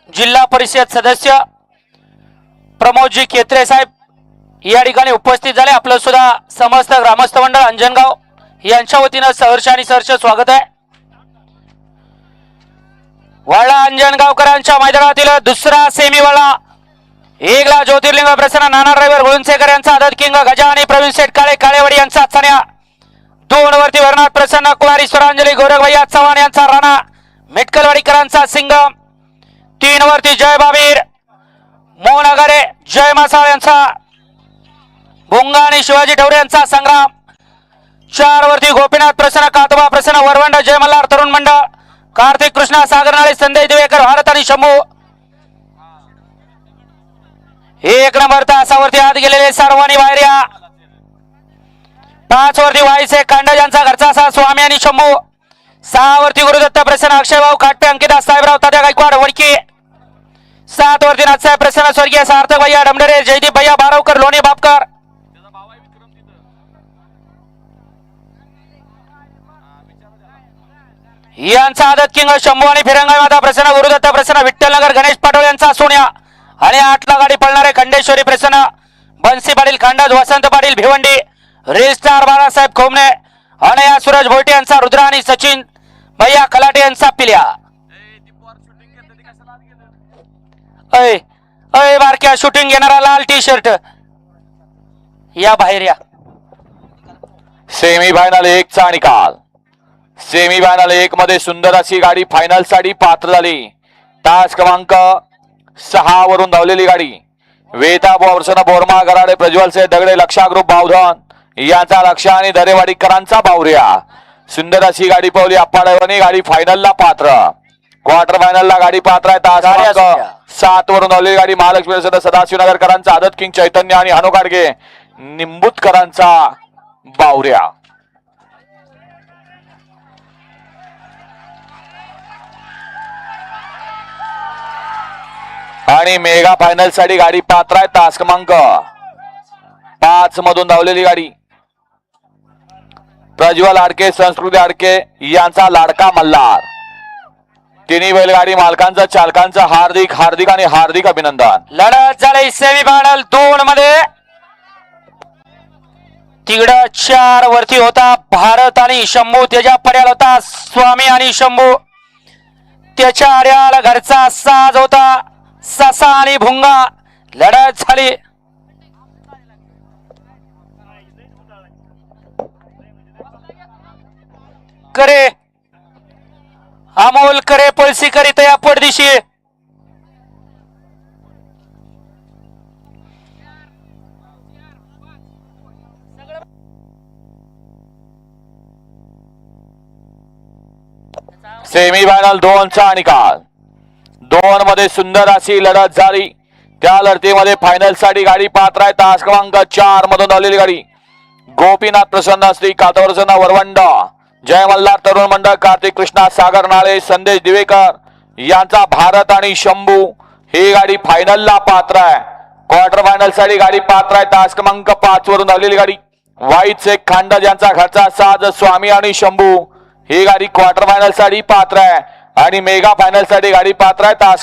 जिल्हा परिषद सदस्य प्रमोदजी केत्रे साहेब या ठिकाणी उपस्थित झाले। आपलं सुद्धा समस्त ग्रामस्थ मंडळ अंजनगाव यांच्या वतीनं सहर्ष आणि सहर्ष स्वागत आहे। वाळा अंजनगावकरांच्या मैदानातील दुसरा सेमी वाळा एकला ज्योतिर्लिंग प्रसन्न नाना ड्रायव्हर गुळुंसेकर यांचा आदत किंग गजा आणि प्रवीण शेठ काळे काळेवाडी यांचा सान्या। 2 वरती वर्णात प्रसन्न कुमारी स्वरांजली गोरखभैया चव्हाण यांचा राणा मेटकलवाडीकरांचा सिंगम। 3 वरती जय बाबीर मोहनगरे जय मासाळ यांचा भोंगा आणि शिवाजी ठवरे यांचा संग्राम। 4 वरती गोपीनाथ प्रसन्न कातबा प्रसन्न वरवंड जय मल्हार तरुण मंडळ कार्तिक कृष्णा सागरनाळे संदेश दिवेकर भारत आणि शंभू। 1 नंबर तासावरती आत गेलेले सर्वांनी बाहेर या। 5 वरती वाईसे कांडज यांचा घरचा असा स्वामी आणि शंभू। 6 वरती गुरुदत्त प्रसन्न अक्षयभाऊ काटपे अंकिता साहेबराव तात्या गायकवाड वडकी। 7 वरती नाथसाहेब प्रसन्न स्वर्गीय सार्थक भैया डमडरे जयदीप भैया बारावकर लोणी बापकर। यांचा आदत किंग शंभू आणि फिरंगाई माता प्रसन्न गुरुदत्त प्रसन्न विठ्ठलनगर गणेश पाटोळे यांचा सोन्या। आणि 8 ला गाडी पळणारे खंडेश्वरी प्रसन्न बन्सी पाटील खांडज वसंत पाटील भिवंडी रेस्टार बाळासाहेब खोमणे आणि या सूरज भोईटे यांचा रुद्र आणि सचिन भैया खलाटे यांचा पिल्या। अय अय बारक्या शूटिंग घेणारा लाल टी शर्ट या बाहेर या। सेमी फायनल 1 चा निकाल। सेमी फायनल 1 मध्ये सुंदर अशी गाडी फायनल साठी पात्र झाली। तास क्रमांक 6 वरून धावलेली गाडी वेता बोरसन बोरमा गराडे प्रज्वल से दगडे लक्षा ग्रुप बावधन यांचा लक्ष आणि दरेवाडीकरांचा बावऱ्या। सुंदर अशी गाडी पवली अप्पाडावरनी गाडी फायनलला पात्र। क्वार्टर फायनलला गाडी पात्र आहे। तास क्रमांक 7 वरून धावलेली गाडी महालक्ष्मी सदाशिवनगरकरांचा आदत किंग चैतन्य आणि हनु गाडगे निंबूतकरांचा बावऱ्या। आणि मेगा फायनल साठी गाडी पात्र आहे। तास क्रमांक 5 मधून धावलेली गाडी प्रज्वल आडके संस्कृती आडके यांचा लाडका मल्हार। तिन्ही बैलगाडी मालकांचा चालकांचा हार्दिक हार्दिक आणि हार्दिक अभिनंदन। लढत झाली सेमी फायनल 2 मध्ये। तिकडं 4 वरती होता भारत आणि शंभू, त्याच्या पड्याला होता स्वामी आणि शंभू, त्याच्या आड्याला घरचा साज होता ससा आणि भुंगा। लढत झाली करे अमोल करे पळसी करीत या पडदिशी। सेमी फायनल 2 चा निकाल। 2 मध्ये सुंदर अशी लढत झाली। त्या लढतीमध्ये फायनल साठी गाडी पात्र आहे। तास क्रमांक 4 मधून धावलेली गाडी गोपीनाथ प्रसन्न श्री कातवरसन वरवंड जय मल्हार तरुण मंडळ कार्तिक कृष्णा सागर नाळे संदेश दिवेकर यांचा भारत आणि शंभू ही गाडी फायनलला पात्र आहे। क्वार्टर फायनल साठी गाडी पात्र आहे। तास क्रमांक 5 वरून धावलेली गाडी वाईट शेख खांडज यांचा घरचा साज स्वामी आणि शंभू ही गाडी क्वार्टर फायनल साठी पात्र आहे। आणि मेगा फायनल साठी गाडी पात्र आहे। तास